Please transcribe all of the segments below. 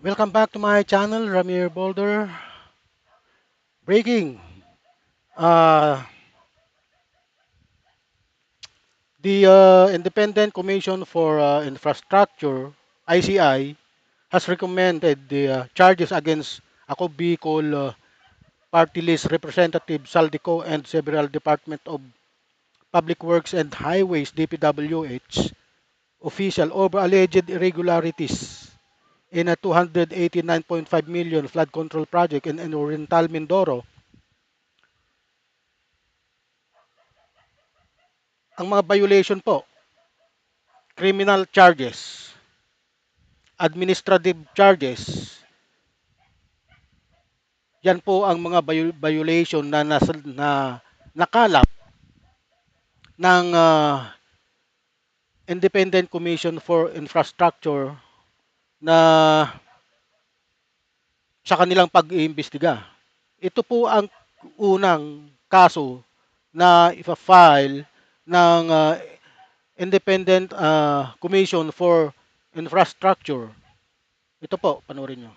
Welcome back to my channel, Ramir Boulder. Breaking. Uh, the Independent Commission for Infrastructure, ICI, has recommended the charges against Ako Bicol Party List Representative Saldico and several Department of Public Works and Highways DPWH official over alleged irregularities in a 289.5 million flood control project in Oriental Mindoro. Ang mga violation po, criminal charges, administrative charges, yan po ang mga violation na nakalap ng Independent Commission for Infrastructure na sa kanilang pag-iimbestiga. Ito po ang unang kaso na ipa-file ng Independent Commission for Infrastructure. Ito po, panoorin nyo.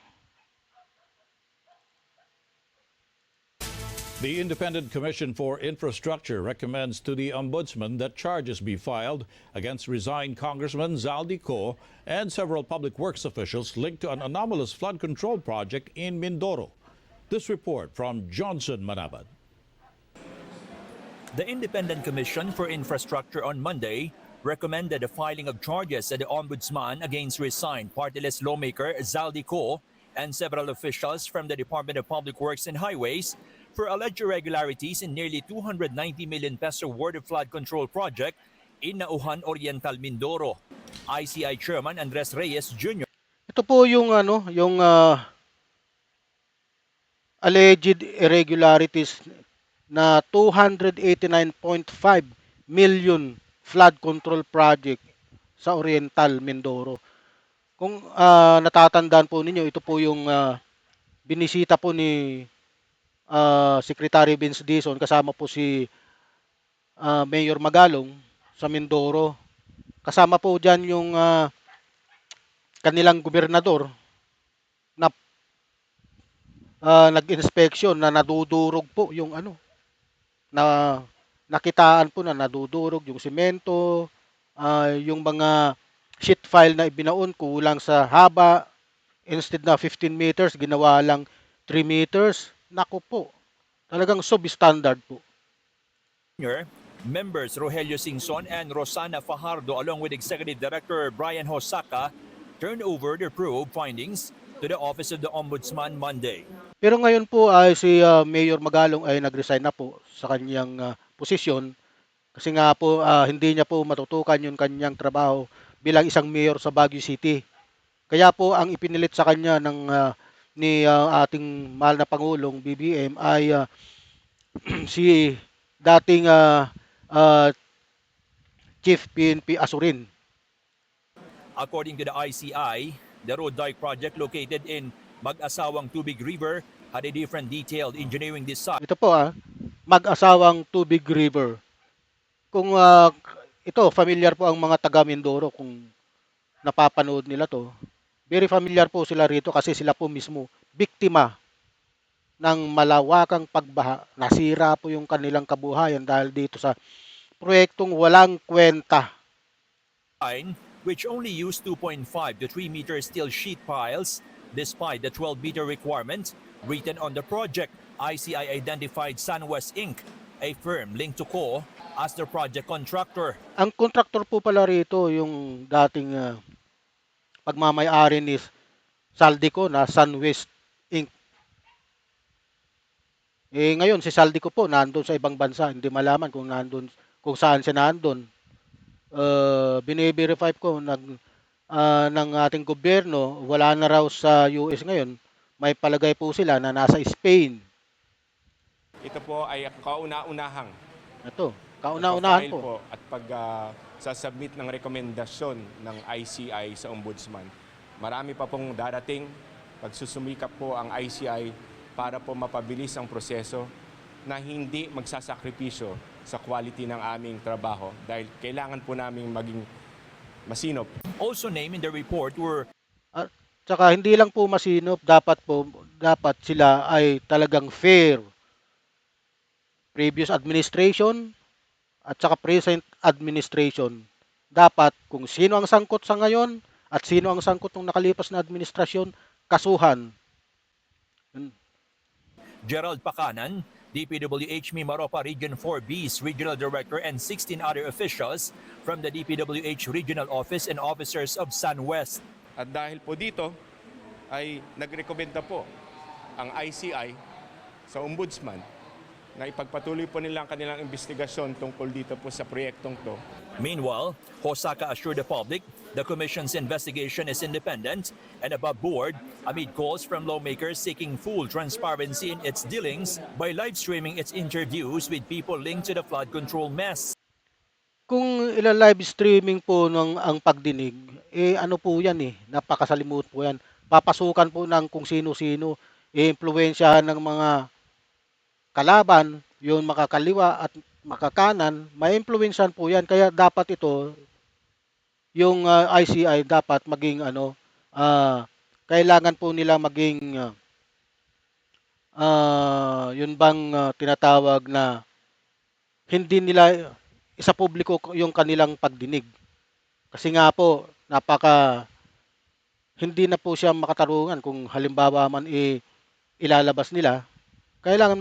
The Independent Commission for Infrastructure recommends to the Ombudsman that charges be filed against resigned Congressman Zaldi Co and several public works officials linked to an anomalous flood control project in Mindoro. This report from Johnson Manabad. The Independent Commission for Infrastructure on Monday recommended the filing of charges at the Ombudsman against resigned party-list lawmaker Zaldi Co and several officials from the Department of Public Works and Highways for alleged irregularities in nearly 290 million peso worth of flood control project in Nauhan Oriental, Mindoro. ICI Chairman Andres Reyes Jr. Ito po yung alleged irregularities na 289.5 million flood control project sa Oriental Mindoro. Kung natatandaan po ninyo, ito po yung binisita po ni Secretary Vince Dizon kasama po si Mayor Magalong sa Mindoro. Kasama po diyan yung kanilang gobernador na nag-inspection na nadudurog po yung na nakitaan po na nadudurog yung semento, yung mga sheet file na ibinaon kulang sa haba, instead na 15 meters ginawa lang 3 meters. Naku po, talagang substandard po. Members Rogelio Singson and Rosana Fajardo along with Executive Director Brian Hosaka turned over their probe findings to the Office of the Ombudsman Monday. Pero ngayon po ay si Mayor Magalong ay nag-resign na po sa kanyang posisyon kasi nga po hindi niya po matutukan yung kanyang trabaho bilang isang mayor sa Baguio City. Kaya po ang ipinilit sa kanya ni ating mahal na Pangulong BBM ay si dating Chief PNP Asurin. According to the ICI, the road dike project located in Mag-asawang Tubig River had a different detailed engineering design. Ito po Mag-asawang Tubig River. Kung ito, familiar po ang mga taga Mindoro kung napapanood nila to. Very familiar po sila rito kasi sila po mismo biktima ng malawakang pagbaha. Nasira po yung kanilang kabuhayan dahil dito sa proyektong walang kwenta. Which only used 2.5 to 3 meter steel sheet piles despite the 12-meter requirement written on the project. ICI identified SunWest Inc., a firm linked to Co, as the project contractor. Ang contractor po pala rito yung dating pagmamay-ari ni Saldico na SunWest Inc. Ngayon si Saldico po nandun sa ibang bansa, hindi malaman kung saan siya nandun. Bine-verify ko ng ating gobyerno, wala na raw sa US ngayon. May palagay po sila na nasa Spain. Ito po ay kauna-unahang kauna-unahan po. at sasubmit ng rekomendasyon ng ICI sa Ombudsman. Marami pa pong darating. Pagsusumikap po ang ICI para po mapabilis ang proseso na hindi magsasakripisyo sa quality ng aming trabaho dahil kailangan po namin maging masinop. Also named in the report were Tsaka hindi lang po masinop, dapat sila ay talagang fair. Previous administration at saka present administration. Dapat kung sino ang sangkot sa ngayon at sino ang sangkot ng nakalipas na administrasyon, kasuhan. Yun. Gerald Pacanan, DPWH Mimaropa Region 4B's Regional Director and 16 other officials from the DPWH Regional Office and officers of SunWest. At dahil po dito ay nagrekomenda po ang ICI sa Ombudsman na ipagpatuloy po nila ang kanilang investigasyon tungkol dito po sa proyektong to. Meanwhile, Hosaka assured the public the Commission's investigation is independent and above board amid calls from lawmakers seeking full transparency in its dealings by live streaming its interviews with people linked to the flood control mess. Kung ila-live streaming po ng ang pagdinig, ano po yan napakasalimuot po yan. Papasukan po ng kung sino-sino, impluwensyahan ng mga kalaban, yung makakaliwa at makakanan, may impluwensyahan po yan. Kaya dapat ito, yung ICI dapat maging kailangan po nila maging yun bang tinatawag na hindi nila isa publiko yung kanilang pagdinig. Kasi nga po, hindi na po siya makatarungan kung halimbawa man ilalabas nila. Kailangan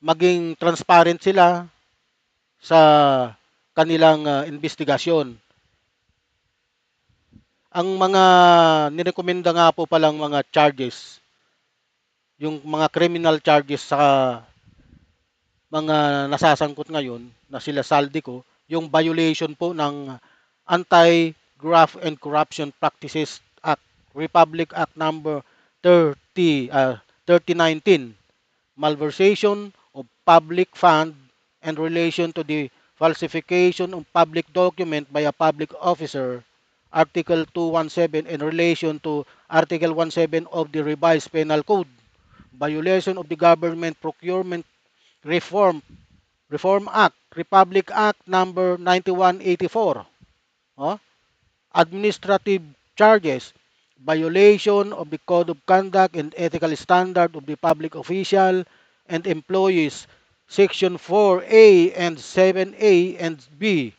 maging transparent sila sa kanilang investigasyon. Ang mga nirekomenda nga po palang mga charges, yung mga criminal charges sa mga nasasangkot ngayon na sila Saldico, yung violation po ng Anti-Graft and Corruption Practices Act, Republic Act number 3019, malversation of public fund and relation to the falsification of public document by a public officer, Article 217 in relation to Article 17 of the revised penal code, violation of the government procurement Reform Act, Republic Act number 9184. Oh, administrative charges, violation of the Code of Conduct and Ethical Standard of the Public Official and Employees, Section 4A and 7A and B,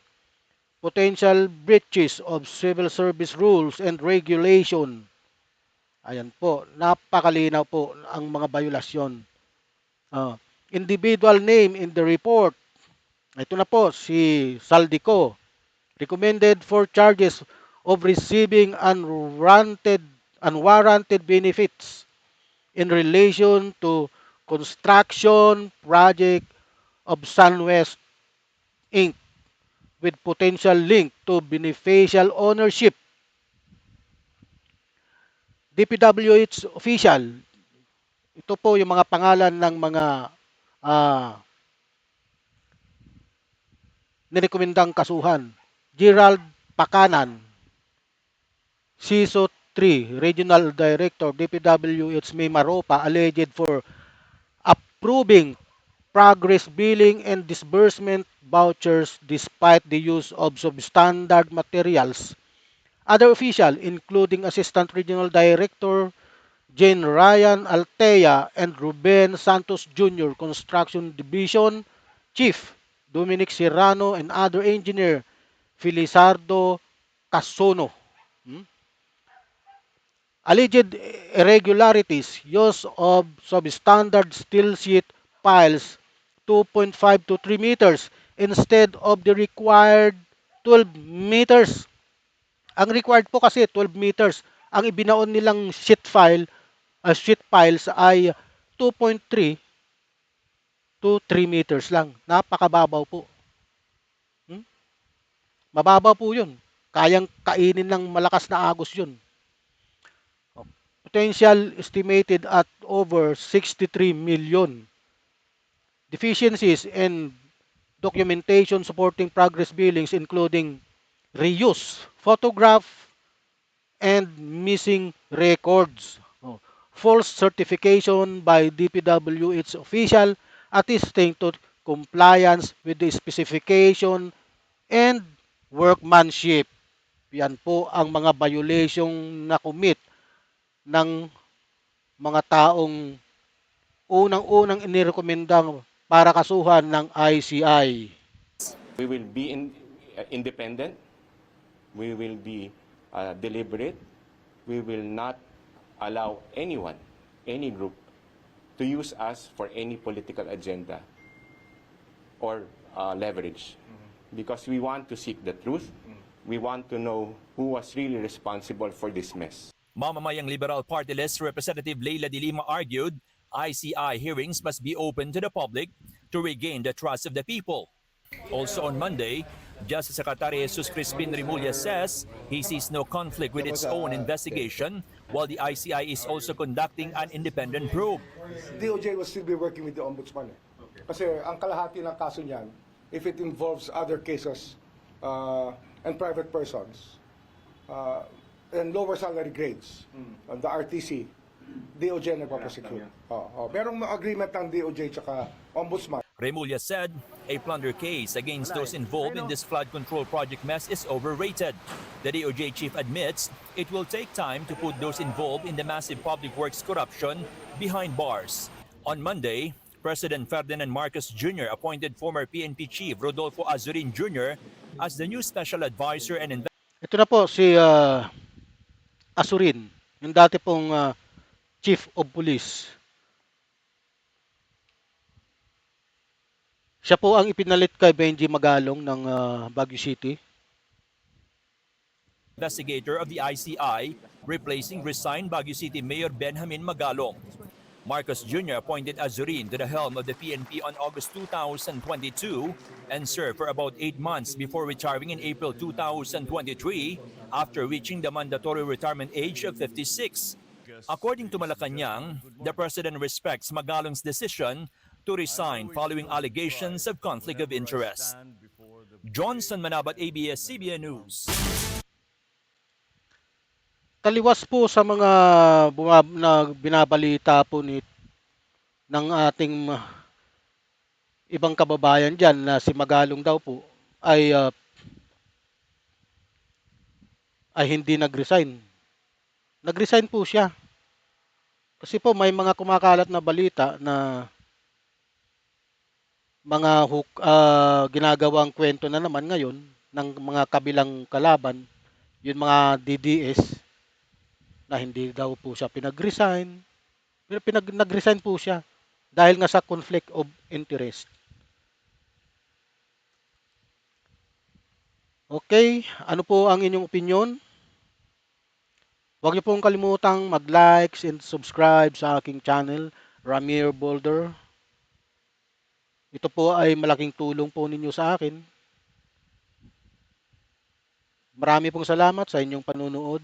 potential breaches of civil service rules and regulation. Ayan po, napakalinaw po ang mga violasyon. Individual name in the report. Ito na po, si Saldico. Recommended for charges of receiving unwarranted benefits in relation to construction project of SunWest Inc. with potential link to beneficial ownership. DPWH official. Ito po yung mga pangalan ng mga nirekomendang kasuhan. Gerald Pacanan, CISO 3, Regional Director, DPWH Mimaropa, alleged for approving progress billing and disbursement vouchers despite the use of substandard materials. Other officials, including Assistant Regional Director Jane Ryan Altea and Ruben Santos Jr., Construction Division Chief Dominic Serrano and other engineer Felizardo Casuno. Alleged irregularities, use of substandard steel sheet piles 2.5 to 3 meters instead of the required 12 meters. Ang required po kasi 12 meters. Ang ibinaon nilang sheet piles ay 2.3 to 3 meters lang. Napakababaw po. Mababaw po yun. Kayang kainin ng malakas na agos yun. Potential estimated at over 63 million. Deficiencies in documentation supporting progress billings including reuse, photograph, and missing records. False certification by DPWH official attesting to compliance with the specification and workmanship. Yan po ang mga violation na commit ng mga taong unang-unang inirekomendang para kasuhan ng ICI. We will be independent. We will be deliberate. We will not allow anyone, any group, to use us for any political agenda or leverage. Because we want to seek the truth. We want to know who was really responsible for this mess. Mamamayang Liberal Party List Representative Leila de Lima argued ICI hearings must be open to the public to regain the trust of the people. Also on Monday, Justice Secretary Jesus Crispin Rimulya says he sees no conflict with its own investigation, while the ICI is also conducting an independent probe. DOJ will still be working with the Ombudsman. Kasi ang kalahati ng kaso niyan, if it involves other cases and private persons and lower salary grades, the RTC, DOJ nagpaprosecute. Merong agreement ng DOJ tsaka Ombudsman. Remulla said a plunder case against those involved in this flood control project mess is overrated. The DOJ chief admits it will take time to put those involved in the massive public works corruption behind bars. On Monday, President Ferdinand Marcos Jr. appointed former PNP chief Rodolfo Azurin Jr. as the new special advisor and Ito na po si Asurin, yung dati pong Chief of Police. Siya po ang ipinalit kay Benji Magalong ng Baguio City. investigator of the ICI, replacing resigned Baguio City Mayor Benjamin Magalong. Marcos Jr. appointed Azurin to the helm of the PNP on August 2022 and served for about 8 months before retiring in April 2023 after reaching the mandatory retirement age of 56. According to Malacanang, the president respects Magalong's decision to resign following allegations of conflict of interest. Johnson Manabat, ABS-CBN News. Taliwas po sa mga na binabalita po ng ating ibang kababayan dyan na si Magalong daw po ay hindi nag-resign. Nag-resign po siya. Kasi po may mga kumakalat na balita na mga ginagawang kwento na naman ngayon ng mga kabilang kalaban, yung mga DDS na hindi daw po siya pinag-resign. Nag-resign po siya dahil nga sa conflict of interest. Okay, ano po ang inyong opinion? Huwag niyo pong kalimutang mag-like and subscribe sa aking channel, Ramir Boulder. Ito po ay malaking tulong po ninyo sa akin. Marami pong salamat sa inyong panunood.